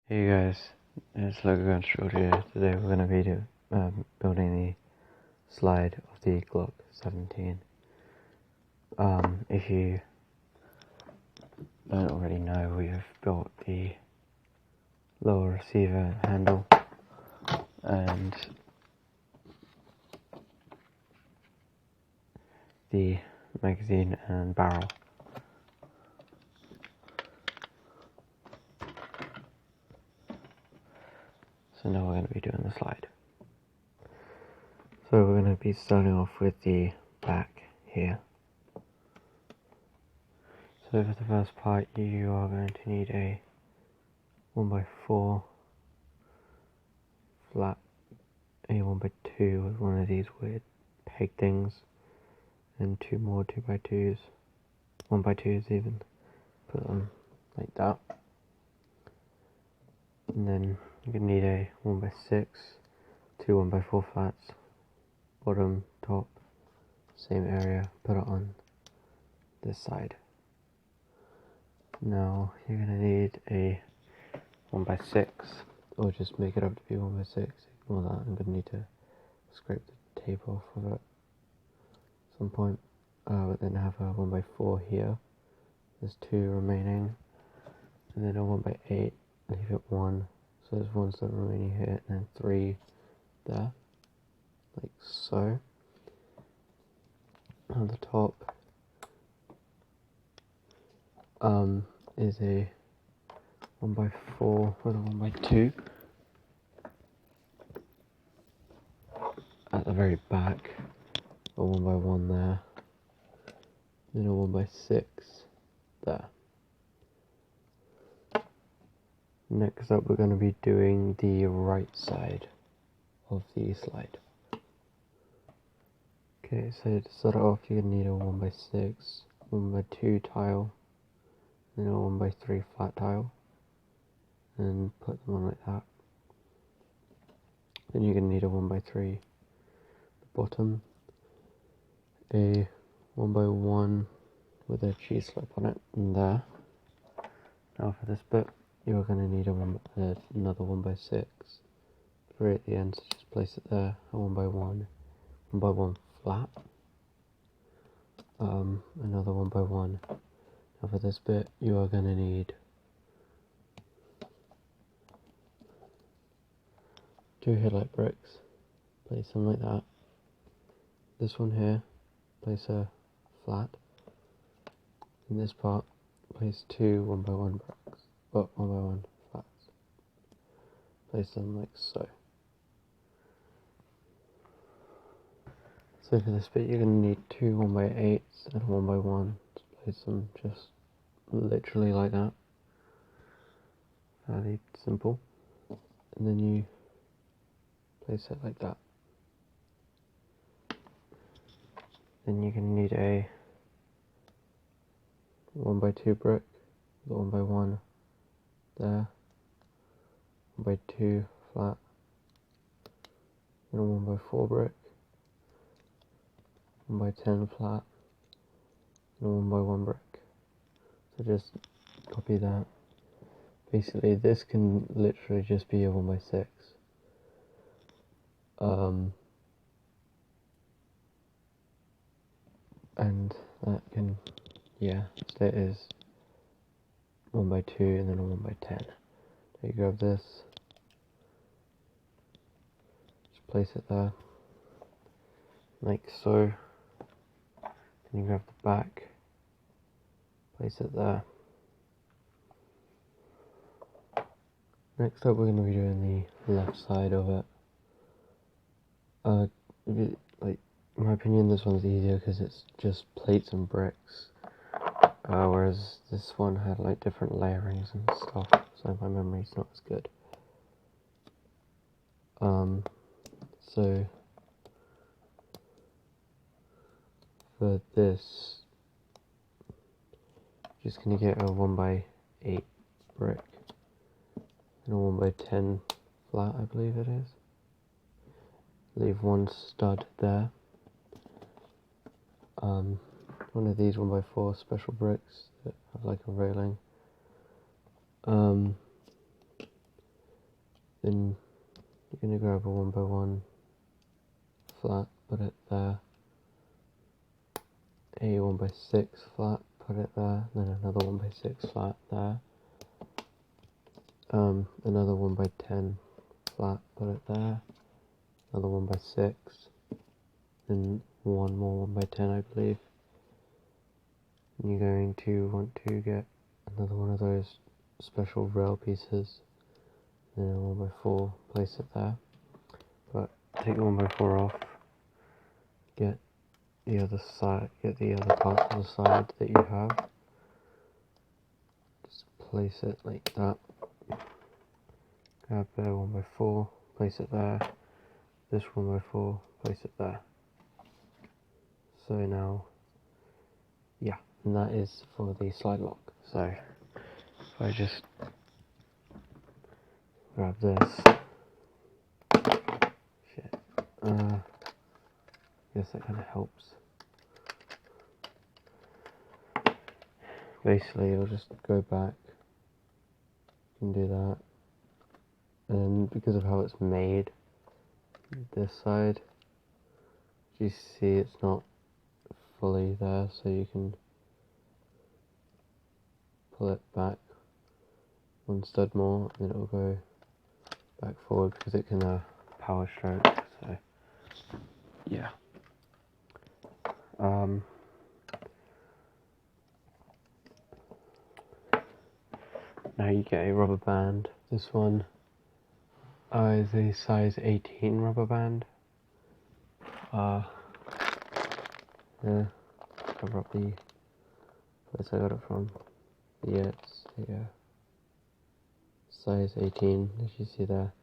Hey guys, it's Logan Short here. Today we're going to be building the slide of the Glock 17. If you don't already know, we have built the lower receiver handle and the magazine and barrel. So now we're going to be doing the slide. So we're going to be starting off with the back here. So for the first part you are going to need a 1x4 flat, a 1x2 with one of these weird peg things, and two more 2x2s, 1x2s even, put them like that. And then you're going to need a 1x6, two 1x4 flats, bottom, top, same area, put it on this side. Now you're going to need a 1x6, or just make it up to be 1x6, ignore that, I'm going to need to scrape the tape off of it at some point. But then have a 1x4 here, there's two remaining, and then a 1x8, leave it one, so there's one still remaining here, and then three there, like so. On the top is a 1x4 with a 1x2 at the very back, a 1x1 there, then a 1x6 there. Next up we're going to be doing the right side of the slide. Okay, so to start off you're going to need a 1x6, 1x2 tile, then a 1x3 flat tile, and put them on like that. Then you're going to need a 1x3 at the bottom, a 1x1 with a cheese slope on it, and there. Now for this bit, you're going to need another 1x6, three at the end, so just place it there, a 1x1, 1x1 flat, another 1x1. Now for this bit, you are going to need two headlight bricks, place them like that. This one here, place a flat. In this part, place two 1x1 bricks, 1x1 flats. Place them like so. So for this bit, you're going to need two 1x8s and a 1x1. Place them just literally like that. Fairly simple. And then you place it like that. Then you're going to need a 1x2 brick, the 1x1 there, 1x2 flat, and a 1x4 brick, 1x10 flat, and a 1x1 brick. So just copy that. Basically this can literally just be a 1x6. And that can, so it is 1x2 and then a 1x10. So you grab this, just place it there, like so. Then you grab the back, place it there. Next up we're going to be doing the left side of it. In my opinion this one's easier because it's just plates and bricks, whereas this one had like different layerings and stuff, so my memory's not as good. So for this, just gonna get a 1x8 brick and a 1x10 flat, I believe it is. Leave one stud there. One of these 1x4 special bricks that have like a railing. Then you're going to grab a 1x1 flat, put it there. A 1x6 flat, put it there. Then another 1x6 flat there. Another 1x10 flat, put it there. Another 1x6. Then one more 1x10, I believe. And you're going to want to get another one of those special rail pieces. Then a 1x4, place it there. But take the 1x4 off. Get the other side, get the other parts of the side that you have. Just place it like that. Grab the 1x4, place it there. This 1x4, place it there. So now, yeah, and that is for the slide lock. So if I just grab this, shit, guess that kind of helps. Basically, I'll just go back and do that, and because of how it's made, this side, you see it's not fully there, so you can pull it back one stud more, and then it'll go back forward because it can power stroke. So yeah. Now you get a rubber band. This one is a size 18 rubber band. Yeah, cover up the place I got it from. Yeah, it's size 18, as you see there.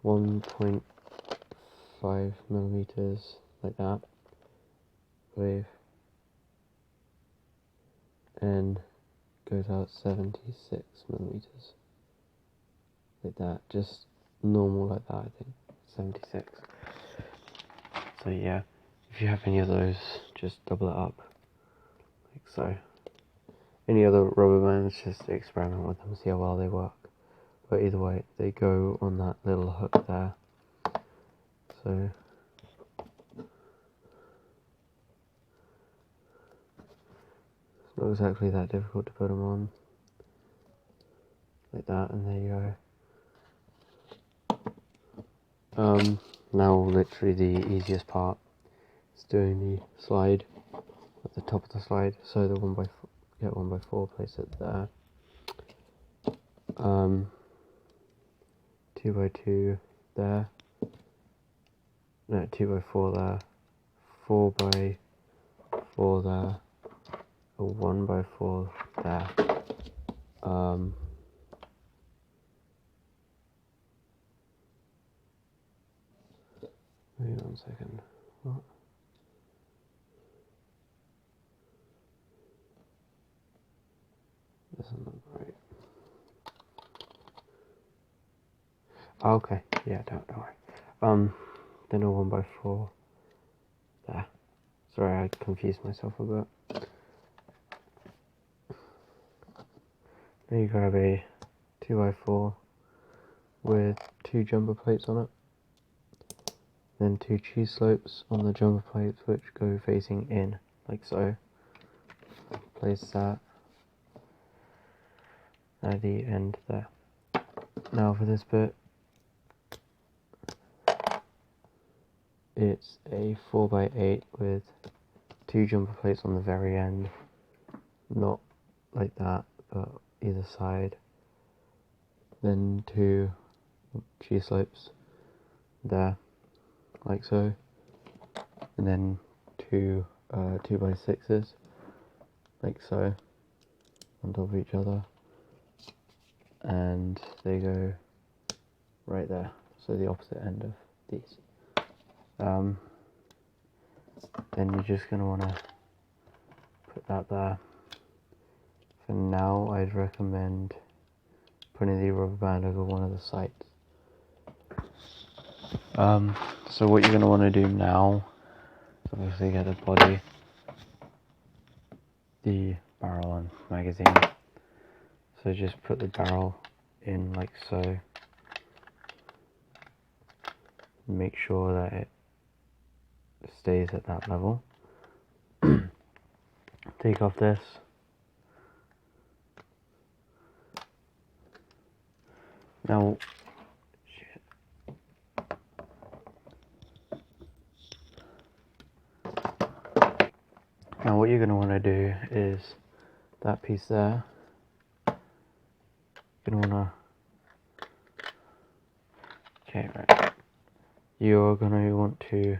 1.5 millimeters, like that, I believe. And goes out 76 millimeters, like that, just normal like that, I think, 76. So yeah, if you have any of those, just double it up, like so. Any other rubber bands, just experiment with them, see how well they work. But either way, they go on that little hook there. So it's not exactly that difficult to put them on, like that, and there you go. Now literally the easiest part is doing the slide at the top of the slide. So the 1x4, place it there. 2x2 there. No, 2x4 there. 4x4 there. A 1x4 there. Wait 1 second. What? Doesn't look right. Okay, yeah, don't worry. Then a 1x4 there. Sorry, I confused myself a bit. Then you grab a 2x4 with 2 jumper plates on it. Then 2 cheese slopes on the jumper plates which go facing in, like so. Place that at the end there. Now for this bit, it's a 4x8 with 2 jumper plates on the very end. Not like that, but either side. Then 2 cheese slopes there, like so. And then 2 2x6s, like so, on top of each other. And they go right there, so the opposite end of these. Then you're just going to want to put that there. For now, I'd recommend putting the rubber band over one of the sides. So what you're going to want to do now is obviously get the body, the barrel and magazine. So just put the barrel in like so. make sure that it stays at that level. Take off this. Now, what you're going to want to do is that piece there. You're going to want to. Okay, right. You're going to want to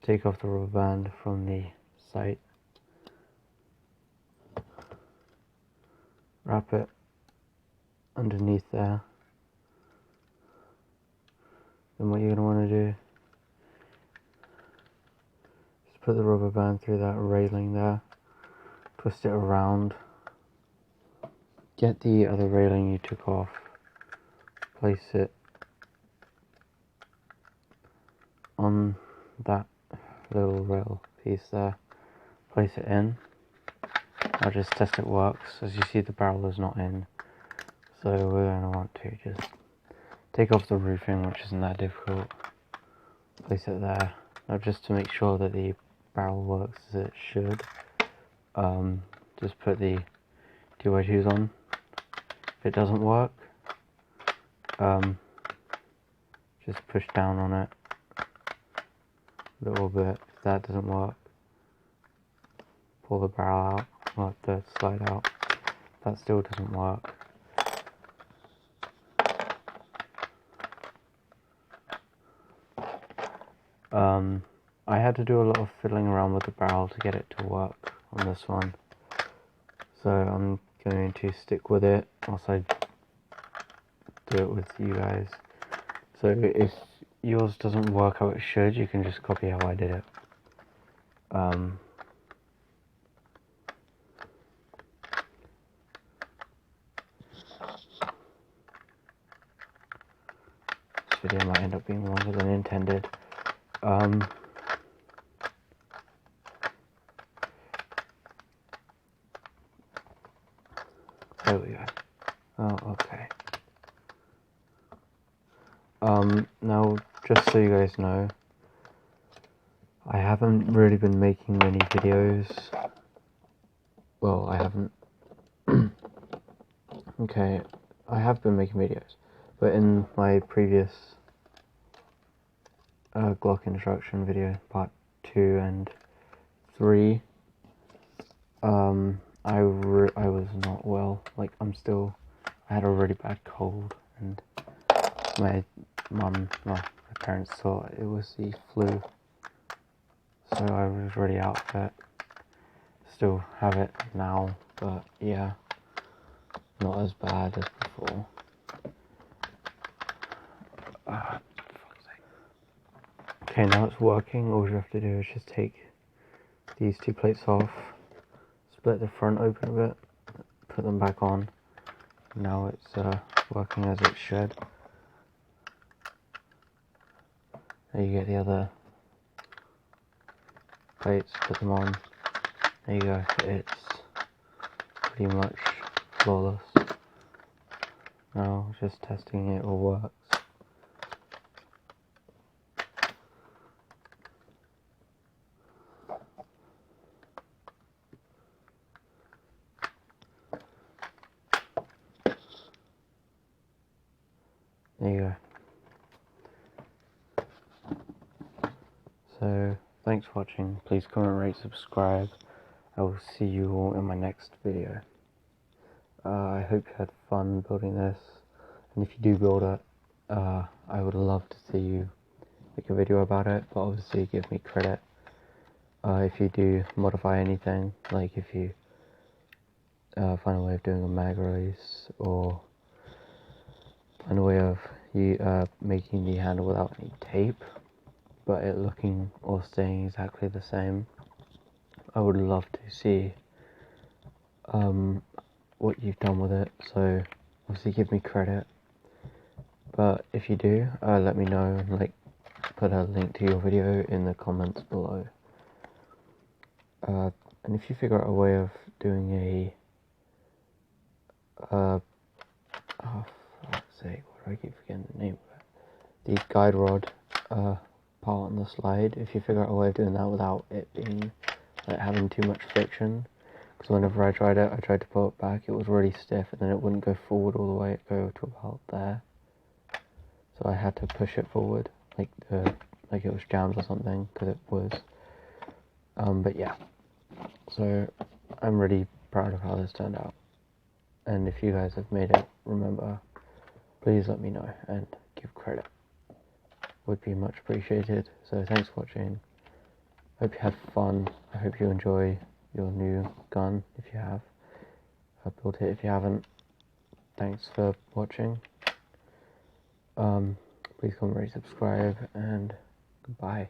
take off the rubber band from the sight. Wrap it underneath there. Then what you're going to want to do is put the rubber band through that railing there, twist it around, get the other railing you took off, place it on that little rail piece there, place it in. I'll just test it works. As you see, the barrel is not in, so we're going to want to just take off the roofing, which isn't that difficult, place it there. Now, just to make sure that the barrel works as it should, just put the 2x2s on. If it doesn't work, just push down on it a little bit. If that doesn't work, pull the barrel out, let the slide out. If that still doesn't work, I had to do a lot of fiddling around with the barrel to get it to work on this one, so I'm going to stick with it whilst I do it with you guys. So if yours doesn't work how it should, you can just copy how I did it. This video might end up being longer than intended. There we go. Oh, okay. Now, just so you guys know, I haven't really been making many videos. Well, I haven't. Okay, I have been making videos, but in my previous Glock instruction video, part 2 and 3, I was not well. Like, I had a really bad cold, and my parents thought it was the flu, so I was really out of it. Still have it now, but yeah, not as bad as before. Okay, now it's working. All you have to do is just take these 2 plates off, split the front open a bit, put them back on. Now it's working as it should. There you get the other plates, put them on. There you go, it's pretty much flawless. Now just testing it all works. There you go. So, thanks for watching. Please comment, rate, subscribe. I will see you all in my next video. I hope you had fun building this, and if you do build it, I would love to see you make a video about it, but obviously give me credit. If you do modify anything, like if you find a way of doing a mag release, or find a way of making the handle without any tape, but it looking or staying exactly the same, I would love to see what you've done with it. So obviously give me credit, but if you do, let me know, and like put a link to your video in the comments below. And if you figure out a way of doing a oh, for fuck's sake, why do I keep forgetting the name of it? the guide rod part on the slide, if you figure out a way of doing that without it being like having too much friction, because whenever I tried to pull it back, it was really stiff and then it wouldn't go forward all the way, it'd go to about there. So I had to push it forward, like it was jams or something, because it was. But yeah, so I'm really proud of how this turned out. And if you guys have made it, remember, please let me know and give credit. Would be much appreciated. So thanks for watching. Hope you had fun. I hope you enjoy your new gun if you have. I've built it if you haven't. Thanks for watching. Please comment, rate, subscribe, and goodbye.